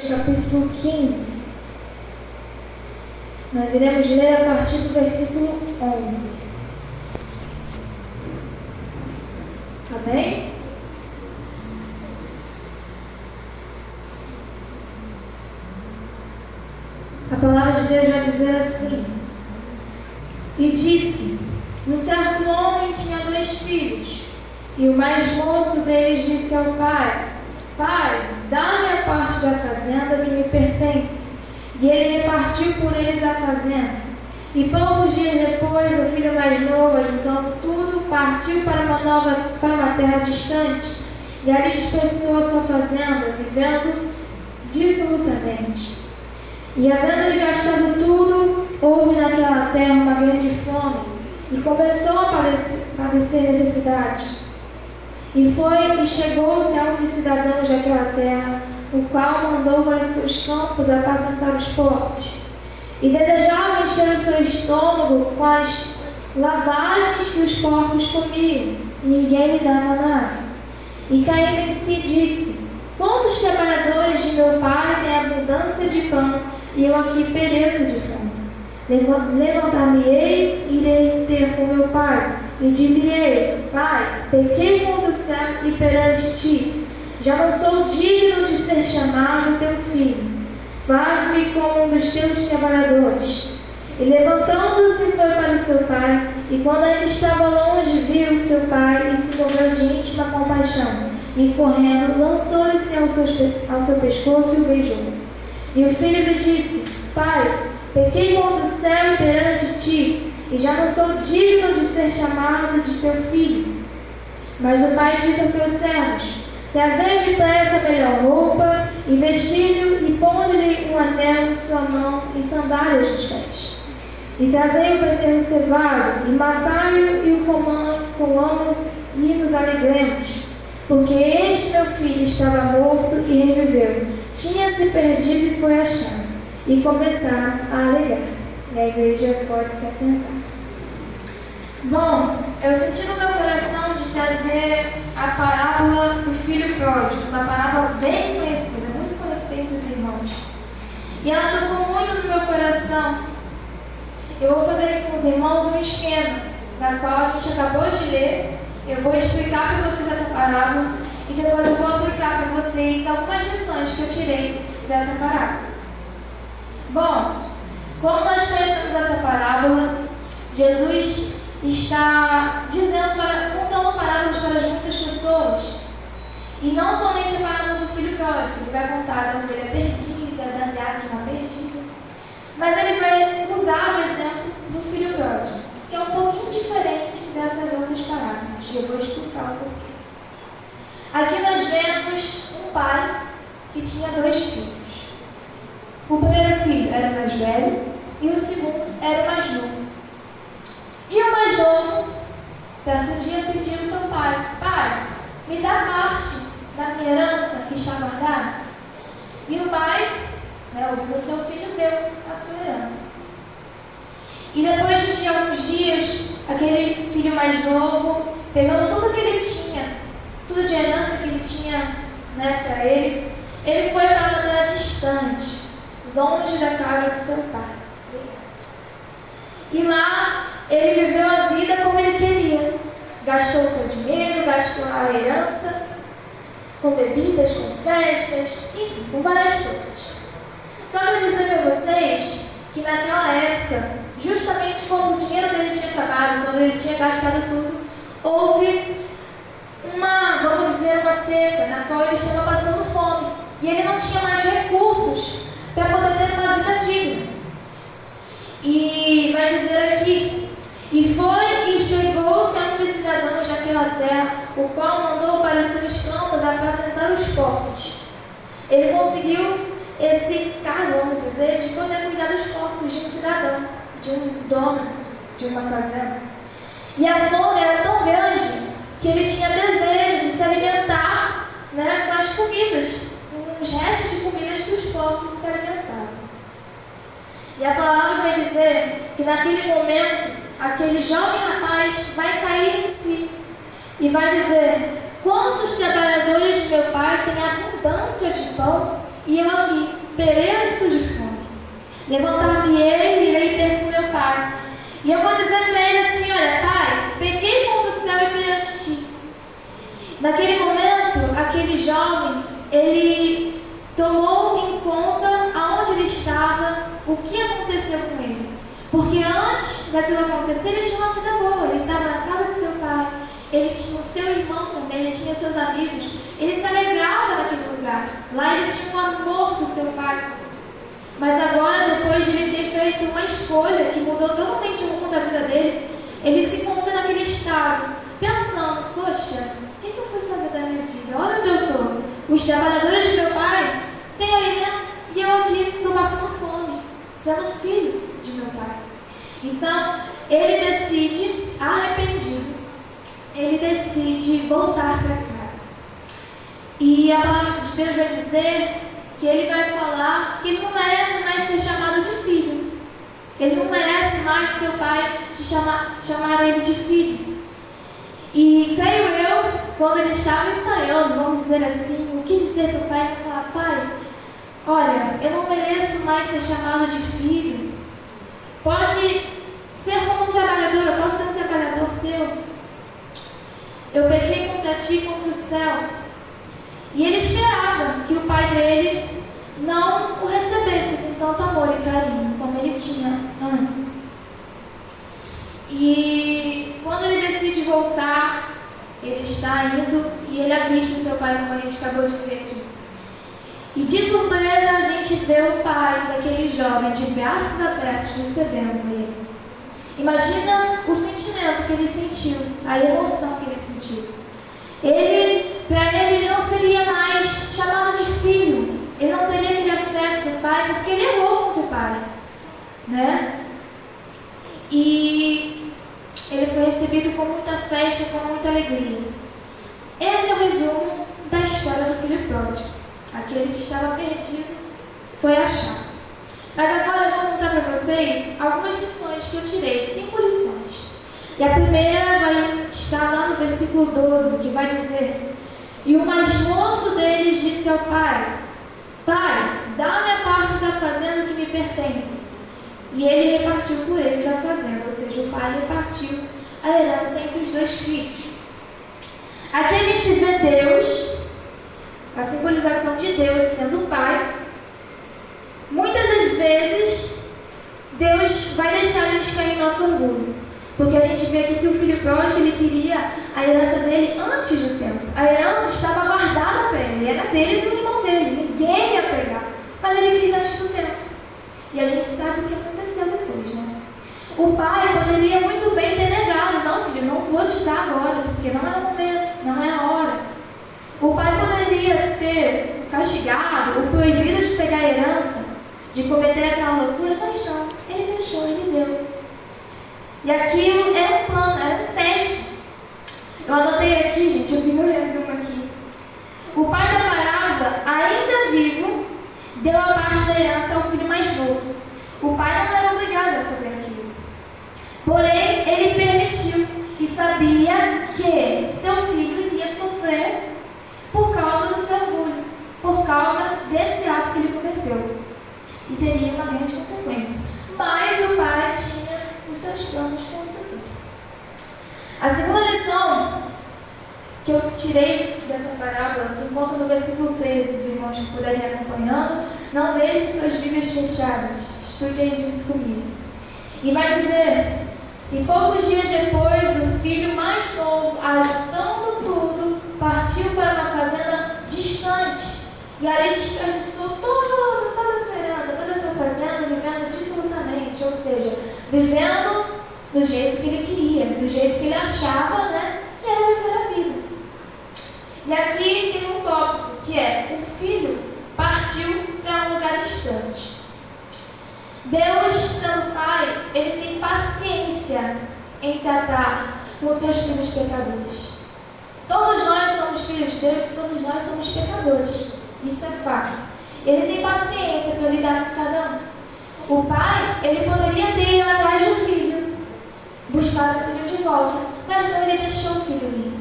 Capítulo 15. Nós iremos ler a partir do versículo 11. Amém? A palavra de Deus vai dizer assim: E disse: Um certo homem tinha 2 filhos, e o mais moço deles disse ao pai: Pai, dá-me a parte da fazenda que me pertence. E ele repartiu por eles a fazenda. E poucos dias depois, o filho mais novo, juntando tudo, partiu para uma terra distante, e ali desperdiçou a sua fazenda, vivendo dissolutamente. E havendo ele gastado tudo, houve naquela terra uma grande fome, e começou a padecer necessidade. E chegou-se a um dos cidadãos daquela terra, o qual mandou para os seus campos apacentar os porcos. E desejava encher o seu estômago com as lavagens que os porcos comiam, e ninguém lhe dava nada. E caindo em si disse: Quantos trabalhadores de meu pai têm abundância de pão, e eu aqui pereço de fome? Levantar-me-ei e irei ter com meu pai, e dir-lhe-ei: Pai, pequei contra o céu e perante ti, já não sou digno de ser chamado teu filho. Faz-me como um dos teus trabalhadores. E levantando-se foi para o seu pai, e quando ainda estava longe, viu seu pai e se moveu de íntima compaixão, e correndo, lançou-lhe-se ao seu pescoço e o beijou. E o filho lhe disse: Pai, pequei contra o céu e perante ti, e já não sou digno de ser chamado de teu filho. Mas o pai disse aos seus servos: Trazei depressa a melhor roupa, e vestiu-lhe, e pondo-lhe um anel em sua mão, e sandálias nos pés. E trazei o bezerro cevado, e matai-o, e o comamos, e nos alegremos. Porque este meu filho estava morto e reviveu, tinha-se perdido e foi achado. E começaram a alegrar-se. E a igreja pode se assentar. Bom, eu senti no meu coração de trazer a parábola do filho pródigo, uma parábola bem conhecida, muito conhecida entre os irmãos. E ela tocou muito no meu coração. Eu vou fazer aqui com os irmãos um esquema, na qual a gente acabou de ler. Eu vou explicar para vocês essa parábola e depois eu vou aplicar para vocês algumas lições que eu tirei dessa parábola. Bom, como nós conhecemos essa parábola, Jesus está contando parábolas para muitas pessoas. E não somente a parábola do filho pródigo, ele vai contar da ovelha perdida, da dracma perdida, mas ele vai usar o exemplo do filho pródigo, que é um pouquinho diferente dessas outras parábolas. Eu vou explicar um pouquinho. Aqui nós vemos um pai que tinha 2 filhos. O primeiro filho era o mais velho e o segundo era o mais novo. E o mais novo, certo dia, pediu ao seu pai: Pai, me dá parte da minha herança que está guardada. E o pai, ouvindo o seu filho, deu a sua herança. E depois de alguns dias, aquele filho mais novo, pegando tudo que ele tinha, tudo de herança que ele tinha para ele, ele foi para uma terra distante, longe da casa do seu pai. E lá ele viveu a vida como ele queria. Gastou o seu dinheiro, gastou a herança, com bebidas, com festas, enfim, com várias coisas. Só que eu dizer para vocês que naquela época, justamente quando o dinheiro dele tinha acabado, quando ele tinha gastado tudo, houve uma seca, na qual ele estava passando fome. E ele não tinha mais recursos para poder ter uma vida digna. E vai dizer aqui: E chegou-se a um dos cidadãos daquela terra, o qual mandou para os seus campos apacentar os porcos. Ele conseguiu esse cargo, vamos dizer, de poder cuidar dos porcos de um cidadão, de um dono de uma fazenda. E a fome era tão grande que ele tinha desejo de se alimentar com as comidas, com os restos de comidas que os porcos se alimentavam. E a palavra vai dizer que naquele momento, aquele jovem rapaz vai cair em si e vai dizer: Quantos trabalhadores de meu pai têm abundância de pão, e eu aqui pereço de fome. Levantar-me-ei e irei ter com meu pai. E eu vou dizer para ele assim: olha, pai, pequei contra o céu e perante ti. Naquele momento, aquele jovem, ele tomou em conta aonde ele estava, o que aconteceu com ele. Porque antes daquilo acontecer, ele tinha uma vida boa. Ele estava na casa de seu pai, ele tinha o seu irmão também, ele tinha seus amigos. Ele se alegrava naquele lugar. Lá ele tinha o amor do seu pai. Mas agora, depois de ele ter feito uma escolha que mudou totalmente o rumo da vida dele, ele se encontra naquele estado, pensando: poxa, o que eu fui fazer da minha vida? Olha onde eu estou. Os trabalhadores de meu pai têm alimento e eu aqui estou passando fome, sendo filho de meu pai. Então, ele decide, arrependido, ele decide voltar para casa. E a palavra de Deus vai dizer que ele vai falar que ele não merece mais ser chamado de filho. Ele não merece mais seu pai chamar ele de filho. E creio eu, quando ele estava ensaiando, vamos dizer assim, o que dizer para o pai? Ele vai falar: pai, olha, eu não mereço mais ser chamado de filho. Pode ser como um trabalhador, eu posso ser um trabalhador seu. Eu pequei contra ti e contra o céu. E ele esperava que o pai dele não o recebesse com tanto amor e carinho como ele tinha antes. E quando ele decide voltar, ele está indo e ele avista o seu pai, como a gente acabou de ver aqui. E de surpresa a gente vê o pai daquele jovem de braços abertos recebendo ele. Imagina o sentimento que ele sentiu, a emoção que ele sentiu. Para ele não seria mais chamado de filho. Ele não teria aquele afeto do pai, porque ele errou contra o pai, né? E ele foi recebido com muita festa, com muita alegria. Esse é o resumo da história do filho pródigo. Aquele que estava perdido foi achado. Mas agora eu vou contar para vocês algumas lições que eu tirei, 5 lições. E a primeira vai estar lá no versículo 12, que vai dizer: e o mais moço deles disse ao pai: pai, dá-me a parte da fazenda que me pertence. E ele repartiu por eles a fazenda, ou seja, o pai repartiu a herança entre os 2 filhos. Aqui a gente vê Deus, a simbolização de Deus sendo o pai. Muitas das vezes, Deus vai deixar a gente cair em nosso orgulho. Porque a gente vê aqui que o filho pródigo, ele queria a herança dele antes do tempo. A herança estava guardada para ele, era dele e do irmão dele, ninguém ia pegar. Mas ele quis antes do tempo. E a gente sabe o que aconteceu depois, né? O pai poderia muito bem ter negado: não, filho, não vou te dar agora, porque não é o momento, não é a hora. O pai poderia ter castigado ou proibido de pegar a herança, de cometer aquela loucura, mas não, ele deixou, ele deu. E aquilo era um plano, era um teste. Eu anotei aqui, gente, eu fiz um resumo aqui. O pai da parábola, ainda vivo, deu a parte da herança ao filho mais novo. O pai não era obrigado a fazer aquilo. Porém, ele permitiu e sabia que seu filho iria sofrer por causa do seu orgulho, por causa desse ato que ele cometeu. E teria uma grande consequência. Mas o pai tinha os seus planos com isso tudo. A segunda lição que eu tirei dessa parábola se encontra no versículo 13, os irmãos que puderem acompanhando. Não deixem suas Bíblias fechadas, estude aí junto comigo. E vai dizer: e poucos dias depois, o filho mais novo, ajuntando tudo, partiu para uma fazenda distante. E ali desperdiçou toda a sua herança, toda a sua fazenda, vivendo dissolutamente, ou seja, vivendo do jeito que ele queria, do jeito que ele achava, né, que era viver a vida. E aqui tem um tópico, que é: o filho partiu para um lugar distante. Deus, sendo pai, ele tem paciência em tratar com seus filhos pecadores. Todos nós somos filhos de Deus e todos nós somos pecadores. Isso é fato. Ele tem paciência para lidar com cada um. O pai, ele poderia ter ido atrás do filho, buscar o filho de volta, mas não, ele deixou o filho ir.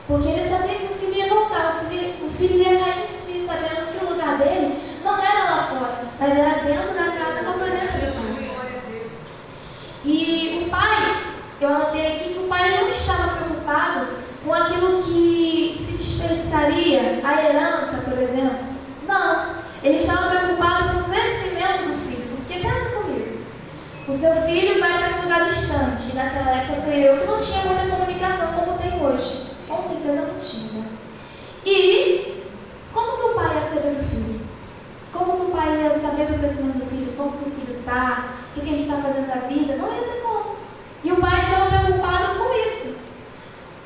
Porque ele sabia que o filho ia voltar, o filho ia cair em si, sabendo que o lugar dele não era lá fora, mas era dentro da casa com a presença do pai. E o pai, eu anotei aqui que o pai não estava preocupado com aquilo que se desperdiçaria, a herança, por exemplo. Não, ele estava preocupado com o crescimento do filho, porque pensa comigo, o seu filho vai para um lugar distante, naquela época creio que não tinha muita comunicação como tem hoje, com certeza não tinha. E como que o pai ia saber do filho? Como que o pai ia saber do crescimento do filho? Como que o filho está? O que ele está fazendo da vida? Não ia ter como. E o pai estava preocupado com isso.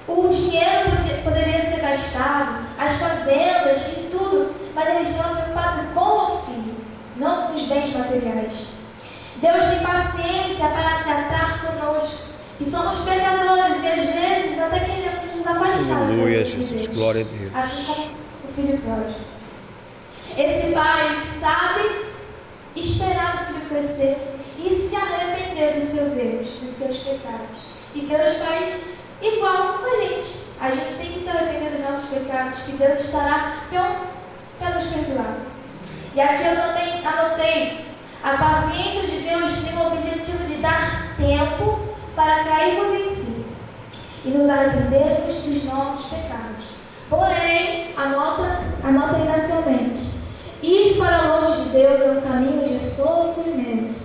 O dinheiro poderia ser gastado, as fazendas e tudo, mas ele estava preocupado com o filho, não com os bens materiais. Deus tem paciência para tratar conosco, que somos pecadores e às vezes até queremos nos afastar. Aleluia, Jesus, glória a Deus. Assim como o filho pródigo. Esse pai sabe esperar o filho crescer e se arrepender dos seus erros, dos seus pecados. E Deus faz igual com a gente. A gente tem que se arrepender dos nossos pecados, que Deus estará pronto para nos perdoar. E aqui eu também anotei: a paciência de Deus tem o objetivo de dar tempo para cairmos em si e nos arrependermos dos nossos pecados. Porém, anota aí na sua mente: ir para longe de Deus é um caminho de sofrimento.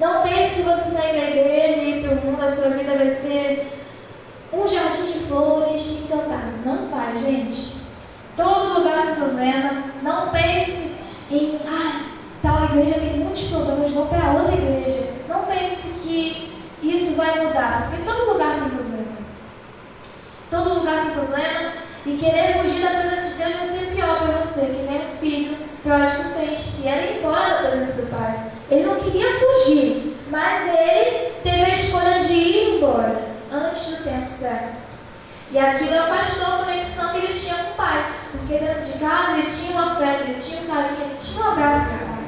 Não pense que você sair da igreja e ir para o mundo, a sua vida vai ser um jardim de flores encantado. Não vai, gente. Todo lugar tem problema. Não pense em, tal igreja tem muitos problemas, vou para outra igreja. Não pense que isso vai mudar, porque todo lugar tem problema. Todo lugar tem problema, e querer fugir da presença de Deus vai ser pior para você, que nem o filho pródigo fez, que era ir embora da presença do pai. Ele não queria fugir, mas ele teve a escolha de ir embora antes do tempo certo. E aquilo afastou a conexão que ele tinha com o pai, porque dentro de casa ele tinha um afeto, ele tinha um carinho, ele tinha um abraço do pai.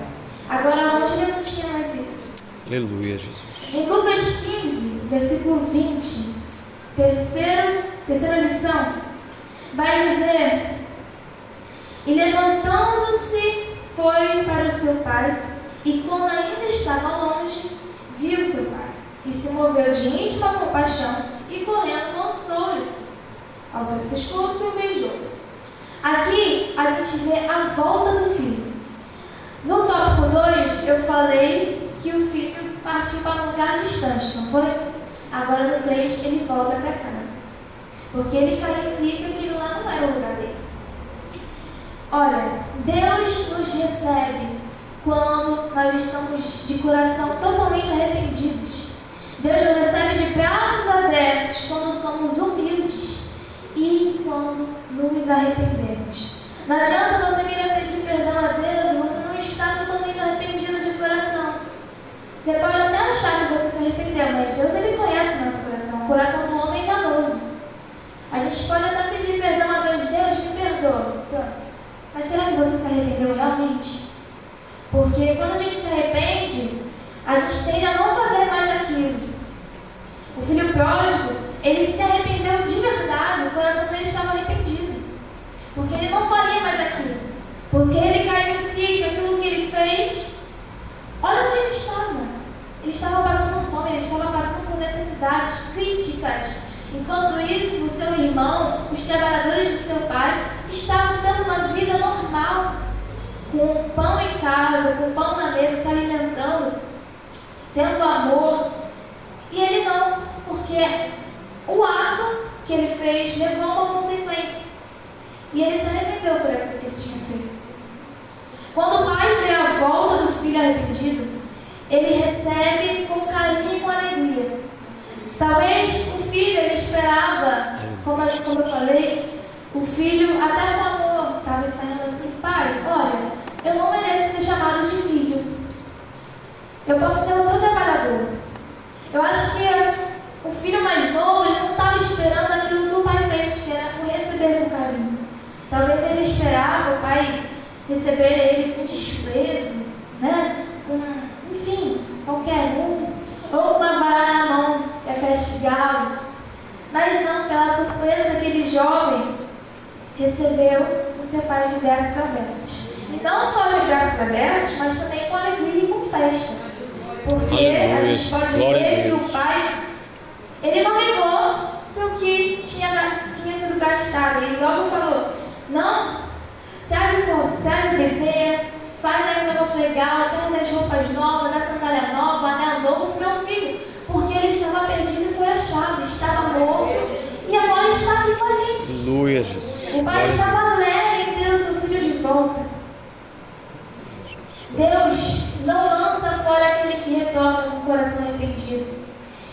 Agora longe ele não tinha mais isso. Aleluia, Jesus. Em Lucas 15, versículo 20, terceira lição, vai dizer: e levantando-se foi para o seu pai, e quando ainda estava longe, viu seu pai, e se moveu de íntima compaixão, e correndo lançou-lhe ao seu pescoço e o beijou. Aqui a gente vê a volta do filho. No tópico 2 eu falei que o filho partiu para um lugar distante, não foi? Agora no 3 ele volta para casa, porque ele carecia que aquele lá não era o lugar dele. Olha, Deus nos recebe quando nós estamos de coração totalmente arrependidos. Deus nos recebe de braços abertos quando somos humildes e quando nos arrependemos. Não adianta você querer pedir perdão a Deus e você não está totalmente arrependido de coração. Você pode até achar que você se arrependeu, mas Deus, ele conhece o nosso coração. O coração do homem é enganoso. A gente pode até pedir perdão a Deus: Deus, me perdoa. Pronto. Mas será que você se arrependeu realmente? Porque quando a gente se arrepende, a gente tende a não fazer mais aquilo. O filho pródigo, ele se arrependeu de verdade, o coração dele estava arrependido. Porque ele não faria mais aquilo. Porque ele caiu em si, que aquilo que ele fez, olha onde ele estava. Ele estava passando fome, ele estava passando por necessidades críticas. Enquanto isso, o seu irmão, os trabalhadores de seu pai, estavam tendo uma vida normal, com pão em casa, com pão na mesa, se alimentando, tendo amor. E ele não, porque o ato que ele fez levou a uma consequência. E ele se arrependeu por aquilo que ele tinha feito. Quando o pai vê a volta do filho arrependido, ele recebe com carinho e com alegria. Talvez o filho, ele esperava, como eu falei, o filho até com amor estava saindo assim: pai, olha, eu não mereço ser chamado de filho. Eu posso ser o seu trabalhador. Eu acho que o filho mais novo, ele não estava esperando aquilo que o pai fez, que era o receber com carinho. Talvez ele esperava o pai receber ele com desprezo, né? Enfim, qualquer um. Ou uma vara na mão para castigá-lo. Mas não, pela surpresa daquele jovem, recebeu o seu pai de braços abertos. E não só de braços abertos, mas também com alegria e com festa. Porque Aleluia. a gente pode Glória a ver que Deus. o pai, ele não ligou pelo que tinha sido gastado. Ele logo falou, não, traz o bezerro, faz aí um negócio legal, traz as roupas novas, a sandália nova, o anel novo pro meu filho. Porque ele estava perdido e foi achado, estava morto e agora está aqui com a gente. Aleluia, Jesus. O pai Glória a estava alegre em ter o seu filho de volta. Deus não lança fora aquele que retorna com o coração arrependido.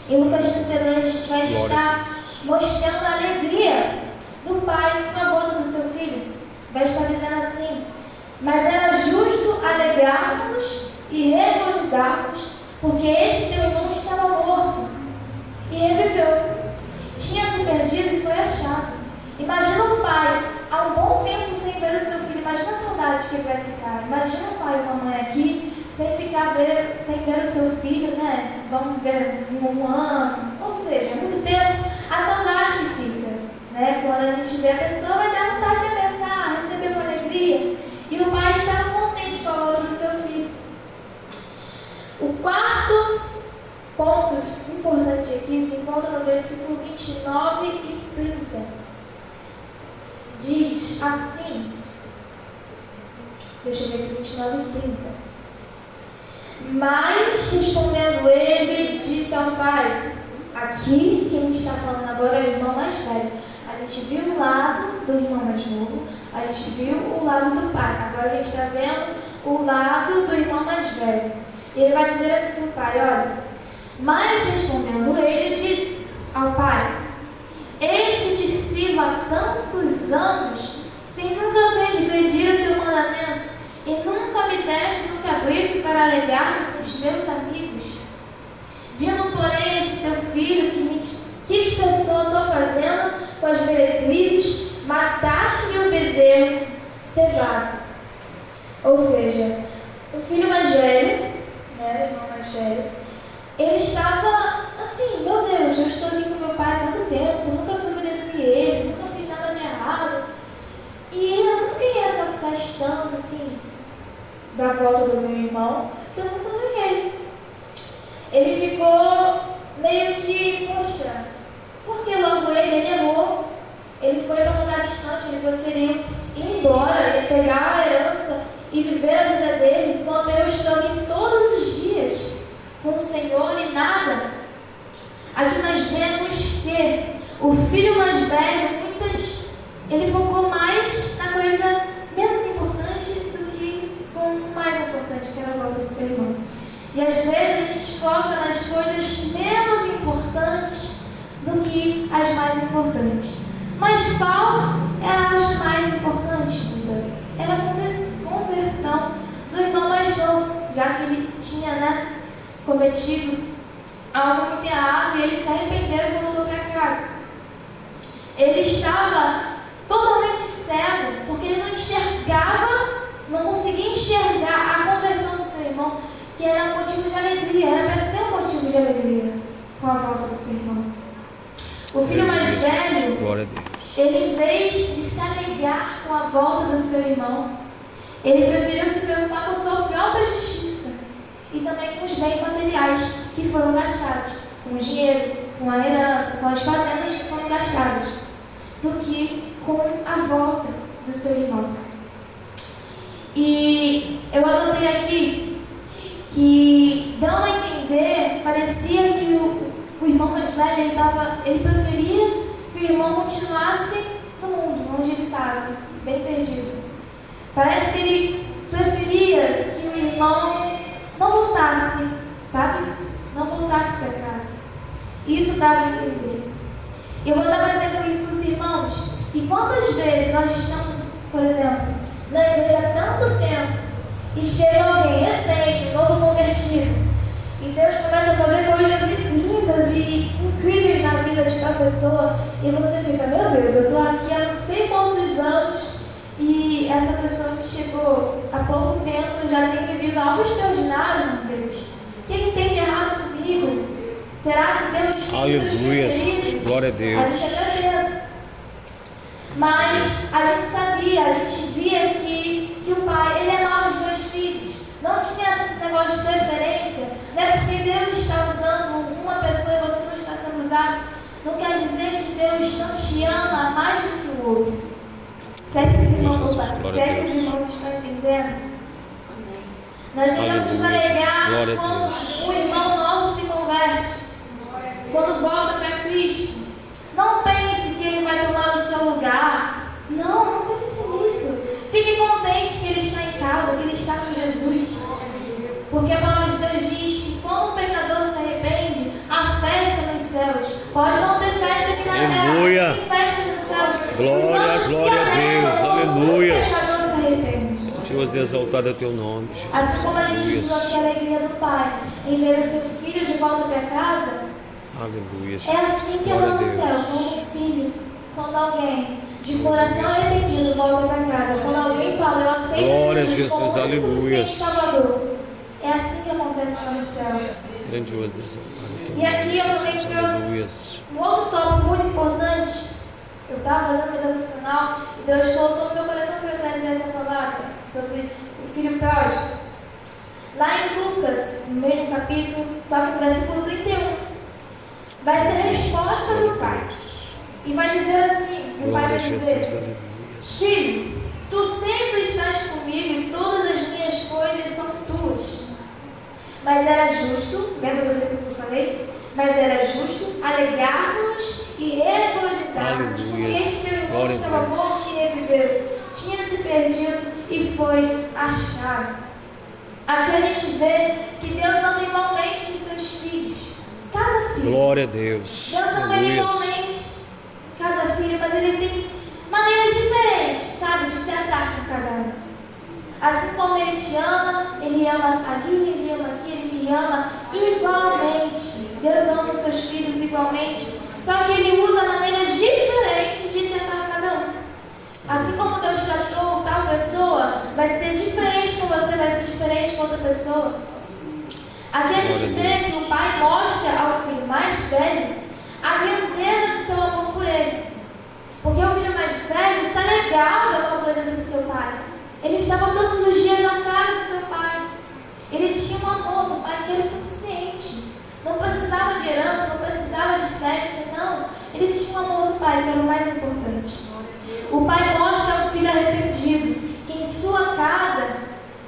Em Lucas 32 vai estar mostrando a alegria do pai com a volta do seu filho. Vai estar dizendo assim: mas era justo alegrarmos e regozijarmos, porque este teu irmão estava morto e reviveu. Tinha se perdido e foi achado. Imagina o pai, há um bom tempo sem ver o seu filho, imagina a saudade que ele vai ficar. Imagina o pai e a mamãe aqui, sem ver o seu filho, né? Vamos ver um ano, ou seja, muito tempo, a saudade que fica, né? Quando a gente vê a pessoa, vai dar vontade de abraçar, receber com alegria. E o pai estava contente com a volta do seu filho. O quarto ponto importante aqui se encontra no versículo 29 e 30. Diz assim, deixa eu ver aqui, 29 e 30. Mas, respondendo ele, disse ao pai, aqui, quem está falando agora é o irmão mais velho. A gente viu o lado do irmão mais novo, a gente viu o lado do pai. Agora a gente está vendo o lado do irmão mais velho. E ele vai dizer assim para o pai, olha, mas respondendo ele, disse ao pai, eis que te sirvo há tantos anos, sem nunca transgredir o teu mandamento, e nunca me destes um cabrito para alegar com os meus amigos. Vindo, porém, este teu filho que expressou a tua fazenda com as meretrizes, mataste-lhe o bezerro cevado. Ou seja, o filho mais velho, né, o irmão mais velho, ele estava assim, meu Deus, eu estou aqui com meu pai há tanto tempo, nunca desobedeci ele, nunca fiz nada de errado. E eu não ganhei essa festança assim, da volta do meu irmão, que eu nunca ganhei. Ele ficou meio que, poxa, porque logo ele errou, ele foi para um lugar distante, ele preferiu ir embora, ele pegar a herança e viver a vida dele, enquanto eu estou aqui todos os dias com o Senhor e nada. Aqui nós vemos que o filho mais velho, ele focou mais na coisa menos importante do que com o mais importante, que era a volta do seu irmão. E às vezes a gente foca nas coisas menos importantes do que as mais importantes. Mas qual era as mais importantes, Duda? Era a conversão do irmão mais novo, já que ele tinha, cometido algo muito errado e ele se arrependeu e voltou para casa. Ele estava totalmente cego, porque ele não enxergava, não conseguia enxergar a conversão do seu irmão, que era um motivo de alegria, era para ser um motivo de alegria com a volta do seu irmão. O filho mais velho, ele, em vez de se alegrar com a volta do seu irmão, ele preferiu se preocupar com a sua própria justiça e também com os bens materiais que foram gastados, com o dinheiro, com a herança, com as fazendas que foram gastadas, do que com a volta do seu irmão. E eu anotei aqui que, dando a entender, parecia que o irmão mais velho, ele preferia que o irmão continuasse no mundo onde ele estava, bem perdido. Parece que ele preferia que o irmão não voltasse, sabe? Não voltasse para casa. Isso dá para entender. Eu vou dar um exemplo aqui para os irmãos, que quantas vezes nós estamos, por exemplo, na igreja há tanto tempo, e chega alguém recente, um novo convertido, e Deus começa a fazer coisas lindas e incríveis na vida de cada pessoa, e você fica, meu Deus, eu estou aqui há não sei quantos anos, e essa pessoa que chegou há pouco tempo já tem vivido algo extraordinário, meu Deus. O que tem de errado comigo? Será que Deus tem Aleluia, seus preferidos? glória a Deus. A gente até pensa. Mas a gente sabia, a gente via que o pai, ele amava os dois filhos. Não tinha esse negócio de preferência. Não é porque Deus está usando uma pessoa e você não está sendo usado. Não quer dizer que Deus não te ama mais do que o outro. Será que os irmãos estão entendendo? Nós devemos alegar quando um irmão nosso se converte, quando volta para Cristo. Não pense que ele vai tomar o seu lugar. Não pense nisso. Fique contente que ele está em casa, que ele está com Jesus. Porque a palavra de Deus diz que quando um pecador se arrepende, há festa nos céus. Pode não ter festa aqui na terra, mas tem festa nos céus. Glória a Deus, aleluia. Quando o pecador se arrepende. Deus, exaltado é teu nome, Jesus. Assim como a gente viu aqui a alegria do Pai em ver o seu filho de volta para casa, aleluia, Jesus. é assim que é lá no céu, quando um filho, quando alguém de coração arrependido volta para casa, quando alguém fala, eu aceito Jesus como aleluia, Salvador, é assim que acontece lá no céu. Grandioso, exaltado é teu nome. E aqui eu também trouxe um outro tópico muito importante. Eu estava fazendo vida profissional e Deus colocou no meu coração para eu trazer essa palavra sobre o filho pródigo. Lá em Lucas, no mesmo capítulo, só que no versículo 31, vai ser a resposta do pai. E vai dizer assim, o pai vai dizer: Filho, tu sempre estás comigo e todas as minhas coisas são tuas. Mas era justo, lembra do versículo que eu falei? Mas era justo alegrarmos e regozijarmos, porque este meu irmão estava morto e reviveu, tinha se perdido e foi achado. Aqui a gente vê que Deus ama igualmente os seus filhos, cada filho. Glória a Deus. Deus ama igualmente cada filho, mas Ele tem maneiras diferentes, sabe, de tratar com cada um. Assim como Ele te ama, Ele ama ali, Ele ama aqui, Ele me ama igualmente. Deus ama os seus filhos igualmente, só que Ele usa maneiras diferentes de tratar cada um. Assim como Deus tratou tal pessoa, vai ser diferente com você, vai ser diferente com outra pessoa. Aqui a gente vê que o pai mostra ao filho mais velho a grandeza do seu amor por ele. Porque o filho mais velho se alegrava com a presença do seu pai. Ele estava todos os dias na casa do seu pai. Ele tinha um amor do pai que era o suficiente. Não precisava de herança, não precisava de festa, não. Ele tinha um amor do pai que era o mais importante. O pai mostra ao filho arrependido que em sua casa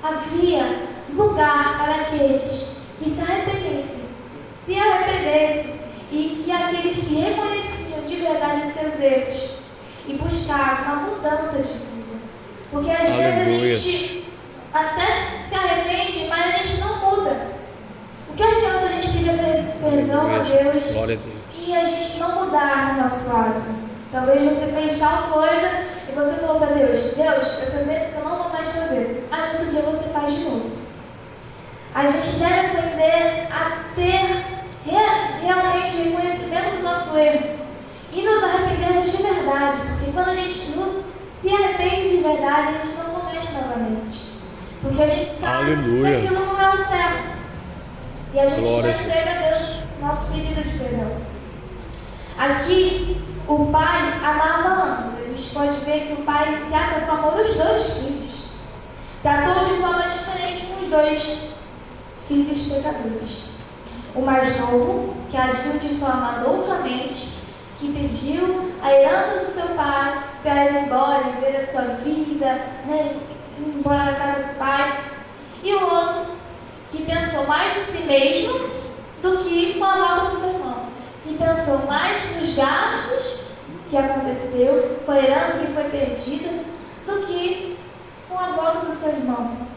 havia lugar para aqueles que se arrependessem e que aqueles que reconheciam de verdade os seus erros e buscavam uma mudança de vida. Porque às vezes a gente até se arrepende, mas a gente não muda. O que adianta a gente pedir perdão a Deus e a gente não mudar o nosso ato? Talvez você fez tal coisa e você falou para Deus: Deus, eu prometo que eu não vou mais fazer. Aí no outro dia você faz de novo. A gente deve aprender a ter realmente reconhecimento do nosso erro e nos arrependermos de verdade, porque quando a gente se arrepende de verdade, a gente não comete novamente, porque a gente sabe que aquilo não é o certo e a gente entrega a Deus nosso pedido de perdão. Aqui o pai amava ambos. A gente pode ver que o pai trata com amor os dois filhos, tratou de forma diferente com os dois filhos pecadores. O mais novo, que agiu de forma loucamente, que pediu a herança do seu pai para ir embora, viver a sua vida, né, ir embora da casa do pai. E o outro, que pensou mais em si mesmo do que com a volta do seu irmão, que pensou mais nos gastos que aconteceu, com a herança que foi perdida, do que com a volta do seu irmão.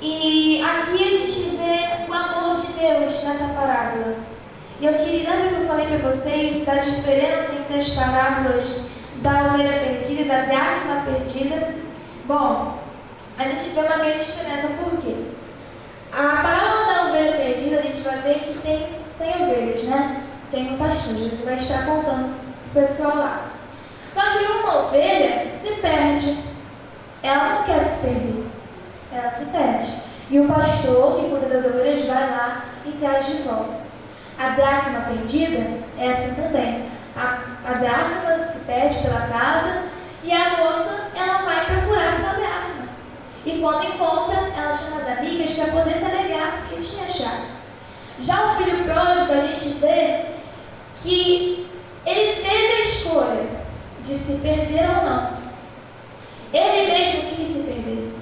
E aqui a gente vê o amor de Deus nessa parábola. E eu queria, lembra que eu falei para vocês da diferença entre as parábolas da ovelha perdida e da dracma perdida? Bom, a gente vê uma grande diferença. Por quê? A parábola da ovelha perdida, a gente vai ver que tem 100 ovelhas, né? Tem um pastor, a gente vai estar contando o pessoal lá. Só que uma ovelha se perde. Ela não quer se perder. Ela se perde. E o pastor, que cuida das ovelhas, vai lá e traz de volta. A dracma perdida é assim também. A dracma se perde pela casa e a moça, ela vai procurar sua dracma. E quando encontra, ela chama as amigas para poder se alegrar porque tinha achado. Já o filho pródigo, a gente vê que ele teve a escolha de se perder ou não. Ele mesmo quis se perder.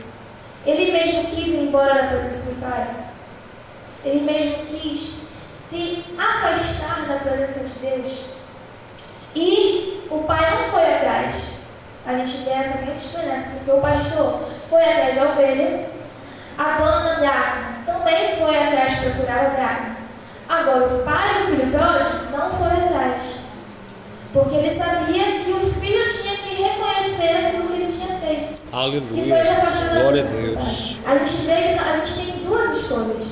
Ele mesmo quis ir embora da presença do Pai. Ele mesmo quis se afastar da presença de Deus. E o pai não foi atrás. A gente vê essa grande diferença, porque o pastor foi atrás da ovelha, a dona da dracma também foi atrás de procurar a dracma. Agora, o pai do filho pródigo não foi atrás, porque ele sabia que o filho tinha que reconhecer aquilo que ele tinha feito. Aleluia. Que foi se afastar da Glória a presença do Deus. Pai. A gente vê que a gente tem duas escolhas.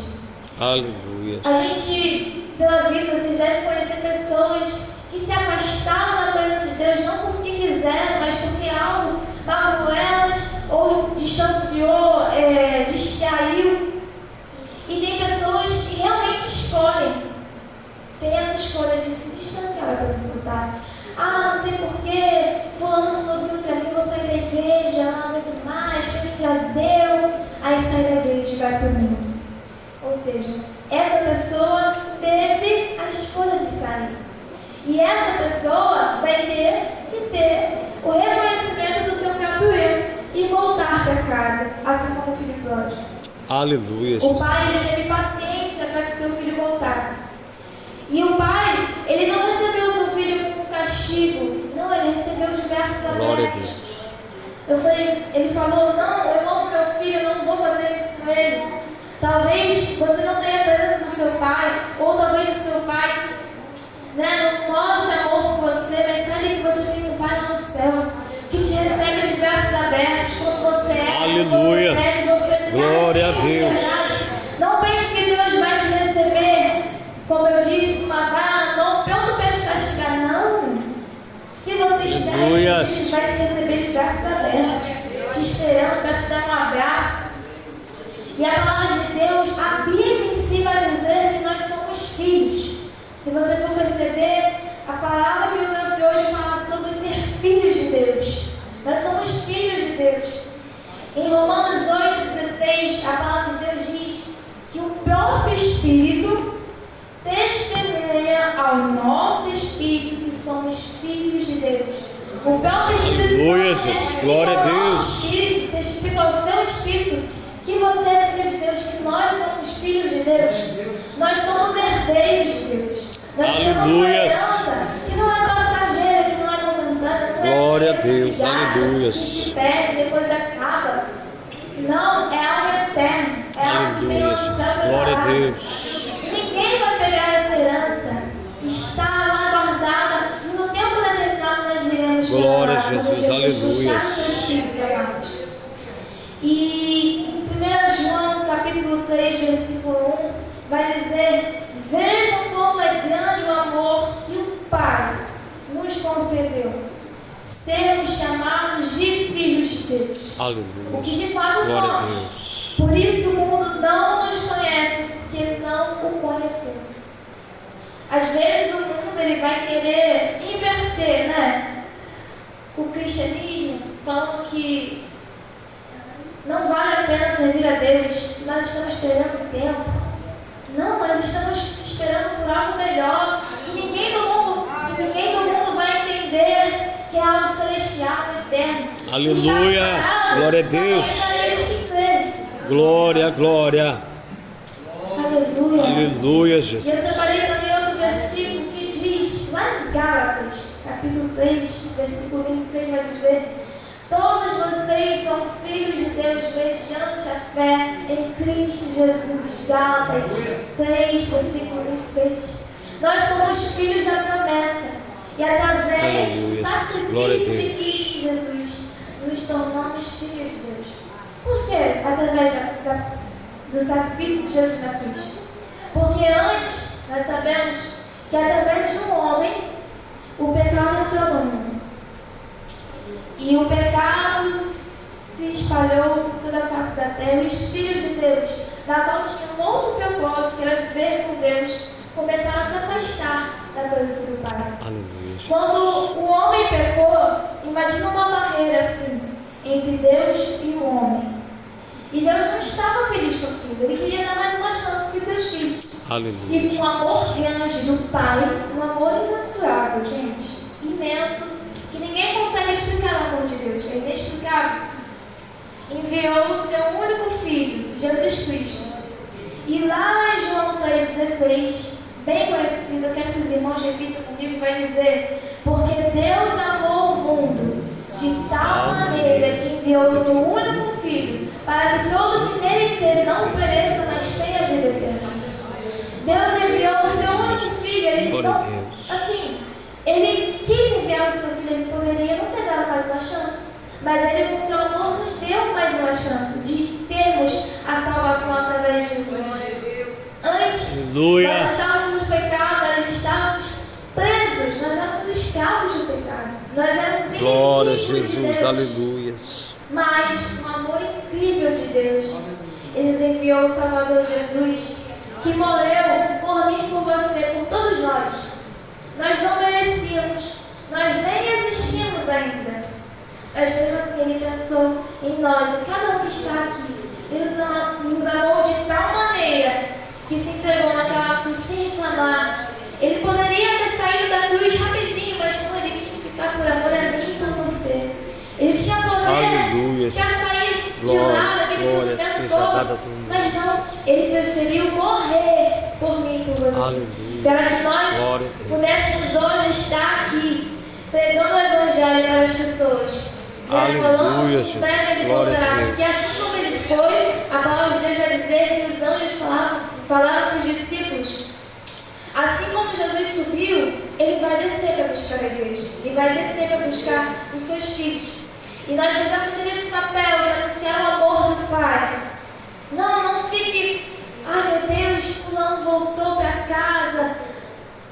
Aleluia. A gente, pela vida, vocês devem conhecer pessoas que se afastaram da presença de Deus não porque quiseram, mas porque algo magoou elas ou distanciou, distraiu. E tem pessoas que realmente escolhem, tem essa escolha de se distanciar da presença do Pai. Ah, não sei porquê, fulano falou aquilo pra mim, vou sair da igreja, não aguento mais, pra mim já deu, aí sai da igreja e vai pro mundo. Ou seja, essa pessoa teve a escolha de sair. E essa pessoa vai ter que ter o reconhecimento do seu próprio erro e voltar para casa, assim como o filho pródigo. Aleluia. O pai ele teve paciência para que seu filho voltasse. E o pai, ele não recebeu o seu filho como um castigo. Não, ele recebeu diversos Glória a alertas. Deus. Ele falou, não, eu amo meu filho, eu não vou fazer isso com ele. Talvez você não tenha a presença do seu pai, ou talvez o seu pai não mostre amor por você, mas sabe que você tem um pai lá no céu, que te recebe de braços abertos, como você é, Aleluia. você deve, Glória a Deus. Não pense que Deus vai te receber, como eu disse, uma vara não pronto para te castigar, não. Se você estiver aí, Ele vai te receber de braços abertos, te esperando para te dar um abraço. E a palavra de Deus, a Bíblia em si vai dizer que nós somos filhos. Se você for perceber, a palavra que eu trouxe hoje fala sobre ser filhos de Deus. Nós somos filhos de Deus. Em Romanos 8,16, a palavra de Deus diz que o próprio Espírito testemunha ao nosso Espírito que somos filhos de Deus. O próprio Espírito Santo testifica ao nosso Espírito, testifica ao seu Espírito que você é filho de Deus, que nós somos filhos de Deus. Nós somos herdeiros de Deus. Nós temos uma herança que não é passageira, que não é momentânea, não é Glória a Deus, aleluia. que se perde, depois acaba. Não, é algo eterno. É algo que tem uma opção. Glória a Deus. E ninguém vai pegar essa herança. Está lá guardada. E no tempo determinado nós iremos pegar. Glória a Jesus, aleluia. E em 1 João capítulo 3, versículo 1, vai dizer: vejam como é grande o amor que o Pai nos concedeu, sermos chamados de filhos de Deus. Aleluia. O que de fato Glória a somos. Deus. Por isso o mundo não nos conhece, porque não o conheceu. Às vezes o mundo ele vai querer inverter, né? O cristianismo, falando que não vale a pena servir a Deus, nós estamos esperando tempo. Não, nós estamos esperando por algo melhor, que ninguém do mundo vai entender, que é algo celestial, eterno. Aleluia. Glória a Deus. Glória, glória. Aleluia. Aleluia, E eu Jesus. separei também outro versículo que diz, lá em Gálatas, capítulo 3, versículo 26, vai dizer: todos vocês são filhos de Deus mediante a fé em Cristo Jesus. Gálatas 3, versículo 26. Nós somos filhos da promessa. E através do sacrifício de Cristo Jesus, nos tornamos filhos de Deus. Por quê? Através do sacrifício de Jesus na cruz. Porque antes, nós sabemos que através de um homem, o pecado entrou no mundo. E o pecado se espalhou por toda a face da terra. E os filhos de Deus, da qual tinham um outro propósito, que era viver com Deus, começaram a se afastar da presença do Pai. Aleluia. Quando o homem pecou, imagina uma barreira assim, entre Deus e o homem. E Deus não estava feliz com aquilo. Ele queria dar mais uma chance para os seus filhos. Aleluia. E com o amor grande do Pai, um amor imensurável, gente, imenso, que ninguém consegue explicar o amor de Deus, é inexplicável. Enviou o seu único filho, Jesus Cristo. E lá em João 3,16, bem conhecido, eu quero que os irmãos repitam comigo, vai dizer: porque Deus amou o mundo de tal maneira que enviou o seu único filho, para que todo que nele crê não pereça, mas tenha vida eterna. Deus enviou o seu único filho. Ele não, assim, ele quis enviar o seu filho, ele poderia não ter dado mais uma chance, mas ele com seu amor nos deu mais uma chance de termos a salvação através de Jesus. Antes, Aleluia. nós estávamos no pecado, nós estávamos presos, nós éramos escravos do pecado, nós éramos Glória a inimigos de Jesus, Deus. aleluia. Mas, com o amor incrível de Deus, Ele enviou o Salvador Jesus, que morreu por mim, por você, por todos nós. Nós não merecíamos, nós nem existimos ainda. Mas mesmo assim Ele pensou em nós, em cada um que está aqui. Ele nos amou de tal maneira que se entregou naquela cruz sem reclamar. Ele poderia ter saído da cruz rapidinho, mas não, Ele quis ficar por amor a mim e por você. Ele tinha poder para sair de lá, daquele sofrimento todo, mas não, Ele preferiu morrer por mim e por você. Aleluia. Para que nós pudéssemos hoje estar aqui, pregando o Evangelho para as pessoas. Aleluia, Jesus. Glória a Deus. Porque assim como Ele foi, a palavra de Deus vai dizer que os anjos falaram para os discípulos. Assim como Jesus subiu, Ele vai descer para buscar a igreja. Ele vai descer para buscar os seus filhos. E nós devemos ter esse papel de anunciar o amor do Pai. Não fique, ai meu Deus, fulano voltou para casa,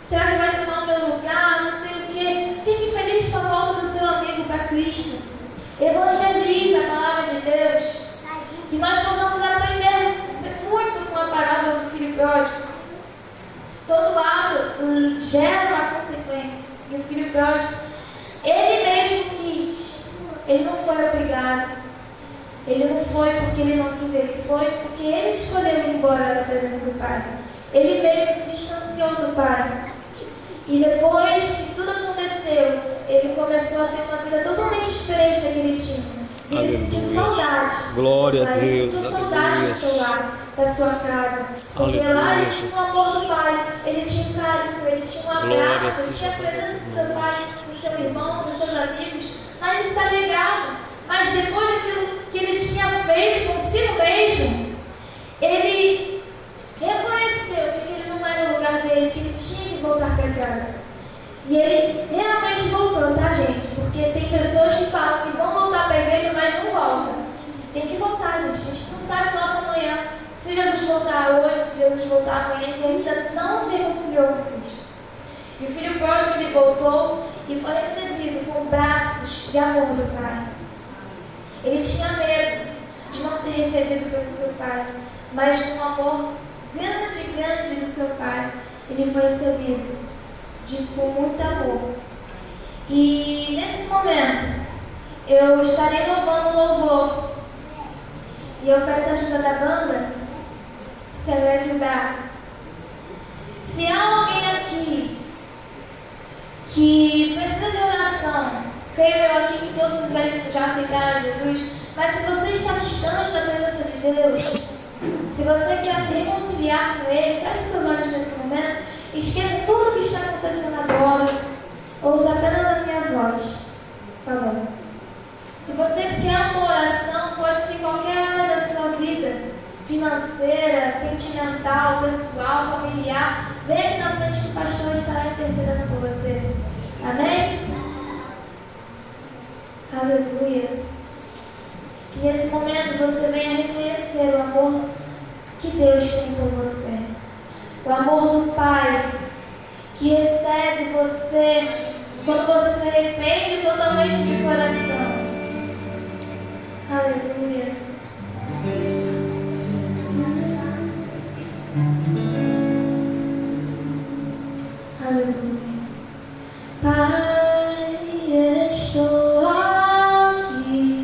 será que vai tomar o meu lugar, não sei o quê. Fique feliz com a volta do seu amigo para Cristo. Evangelize a palavra de Deus. Que nós possamos aprender muito com a parábola do filho pródigo. Todo ato gera uma consequência. E o filho pródigo, ele mesmo quis. Ele não foi obrigado. Ele não foi porque ele não quis. Ele foi porque ele escolheu ir embora da presença do Pai. Ele mesmo se distanciou do Pai. E depois que tudo aconteceu, ele começou a ter uma vida totalmente diferente da que ele tinha. Ele sentiu saudade. Glória a Deus. Ele sentiu saudade do seu lar, da sua casa. Porque lá ele tinha o amor do Pai, ele tinha um carinho, ele tinha um abraço, ele tinha a presença do seu pai, do seu irmão, dos seus amigos. Lá ele se alegrava. Mas depois daquilo que ele tinha feito consigo mesmo, ele reconheceu que aquele não era o lugar dele, que ele tinha que voltar para casa. E ele realmente voltou, tá, gente? Porque tem pessoas que falam que vão voltar para a igreja, mas não voltam. Tem que voltar, gente. A gente não sabe o nosso amanhã. Se Jesus voltar hoje, se Jesus voltar amanhã, ele ainda não se reconciliou com Cristo. E o filho pródigo, ele voltou e foi recebido com braços de amor do Pai. Ele tinha medo de não ser recebido pelo seu pai, mas com o amor grande do seu pai, ele foi recebido com muito amor. E nesse momento, eu estarei louvando o louvor. E eu peço a ajuda da banda para me ajudar. Se há alguém aqui que precisa de oração, creio eu aqui que todos já aceitaram Jesus, mas se você está distante da presença de Deus, se você quer se reconciliar com Ele, feche seus olhos nesse momento, esqueça tudo o que está acontecendo agora, ouça apenas a minha voz, por favor. Se você quer uma oração, pode ser em qualquer área da sua vida, financeira, sentimental, pessoal, familiar, vem aqui na frente que o pastor estará intercedendo por você. Amém? Aleluia. Que nesse momento você venha reconhecer o amor que Deus tem por você. O amor do Pai que recebe você quando você se arrepende totalmente de coração. Aleluia. Aleluia. Pai, estou aqui.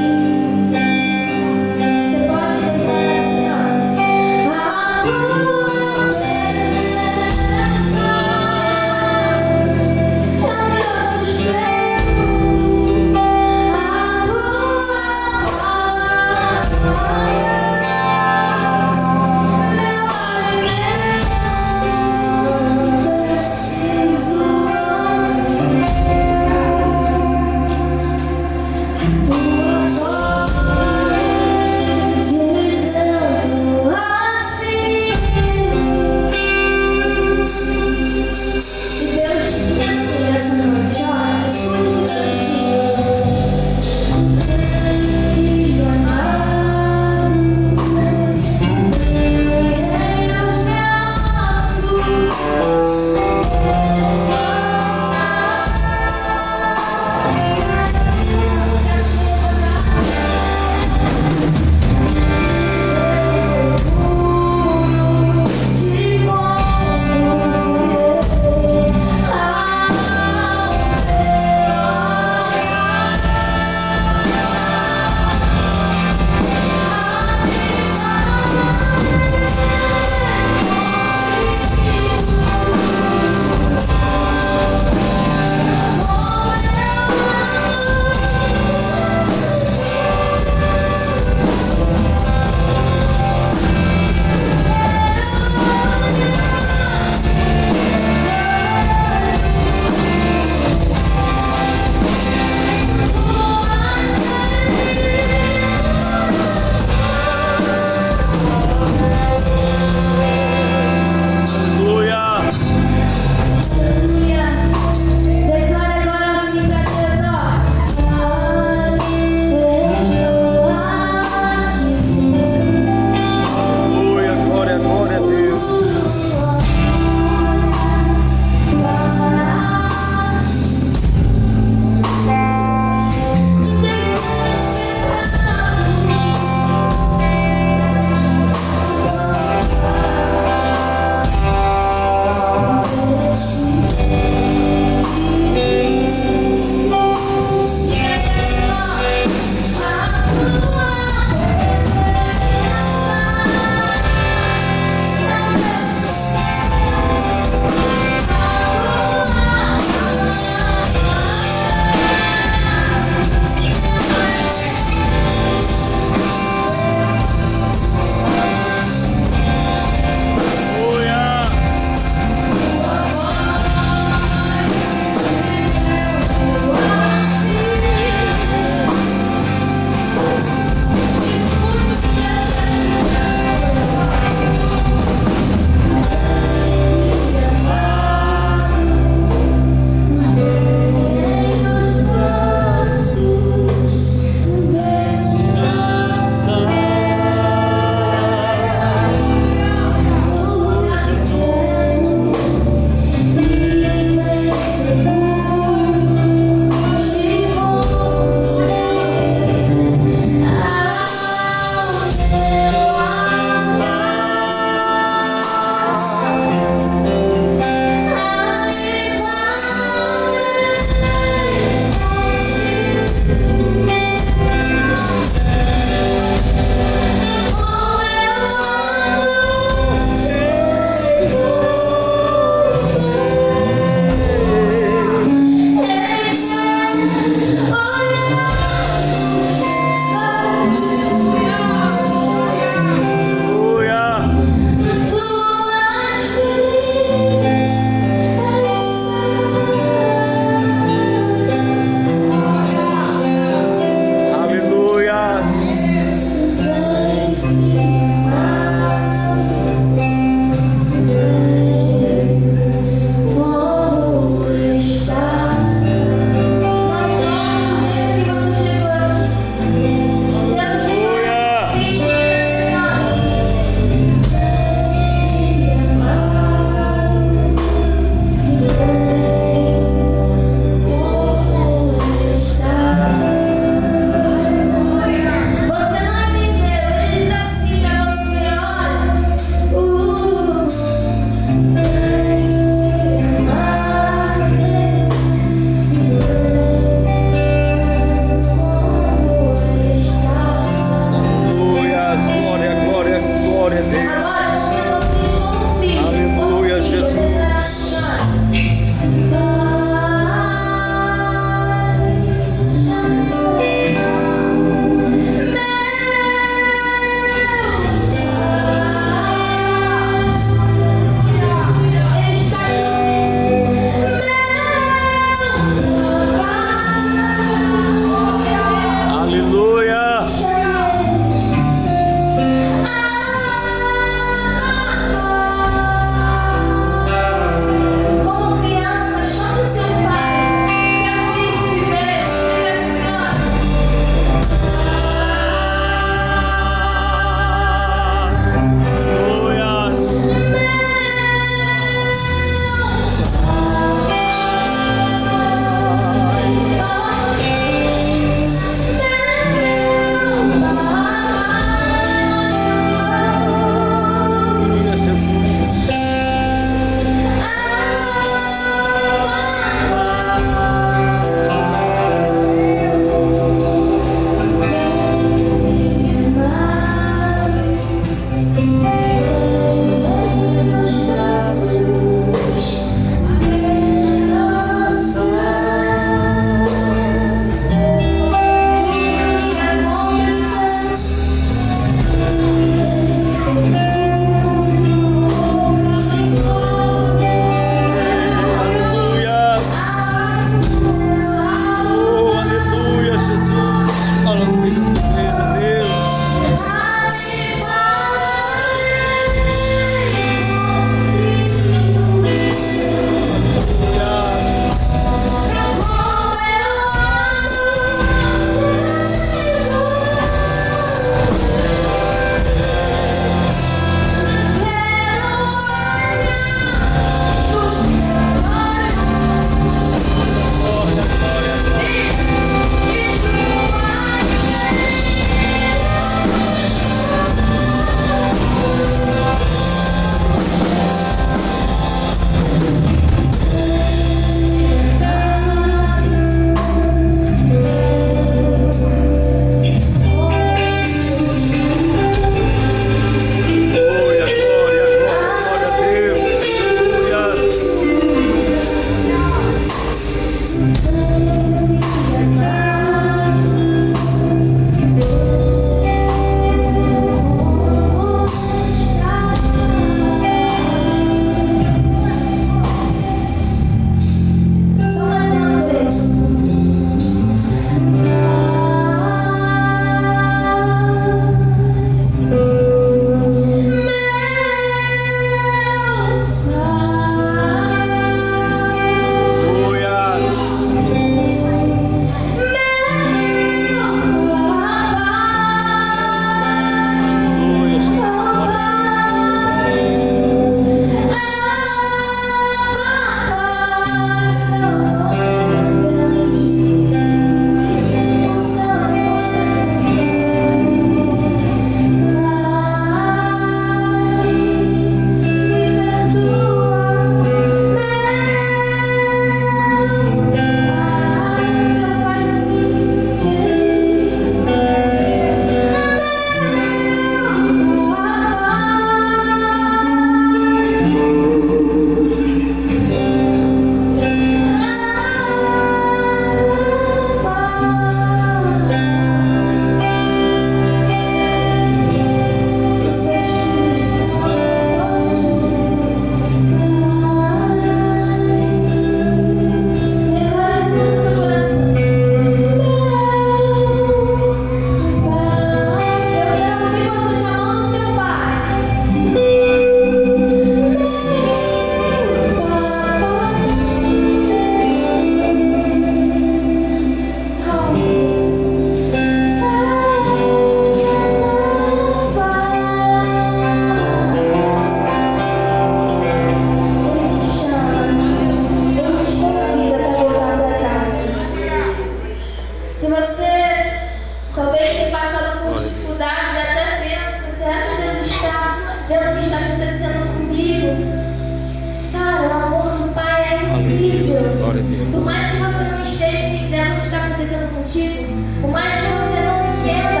acontecendo contigo, por mais que você não entenda,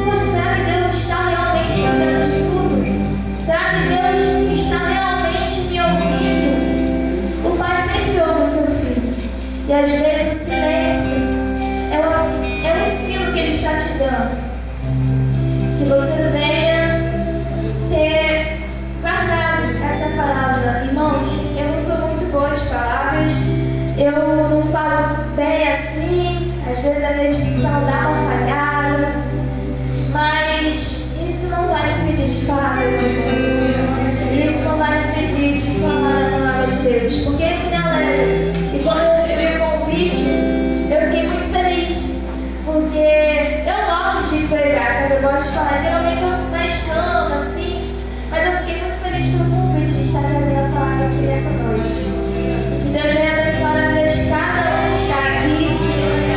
poxa, será que Deus está realmente cuidando de tudo? Será que Deus está realmente me ouvindo? O Pai sempre ouve o seu filho. E às vezes o silêncio é um ensino que Ele está te dando. Que você venha ter guardado essa palavra. Irmãos, eu não sou muito boa de palavras, eu não falo bem assim, às vezes a minha dicção dá uma falhada, mas isso não vai me impedir de falar do Evangelho. Isso não vai me impedir de falar a palavra de Deus, porque isso me alegra. E quando eu recebi o convite, eu fiquei muito feliz, porque eu gosto de pregar, sabe? Eu gosto de falar, geralmente eu mais canto assim, mas eu fiquei muito feliz pelo convite de estar trazendo a palavra aqui nessa noite. E que Deus venha abençoar a vida de cada um que está aqui,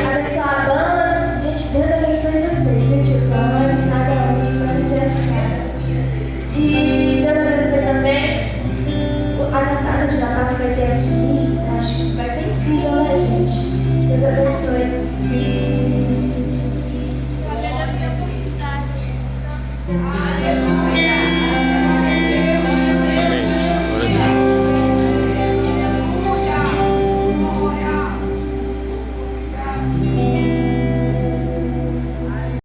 abençoar a banda. Gente, Deus abençoe vocês, gente, o Tony, cada um de plano de casa. E Deus abençoe também a cantada de Natal que vai ter aqui. Acho que vai ser incrível, né, gente? Deus abençoe. Obrigada pela oportunidade.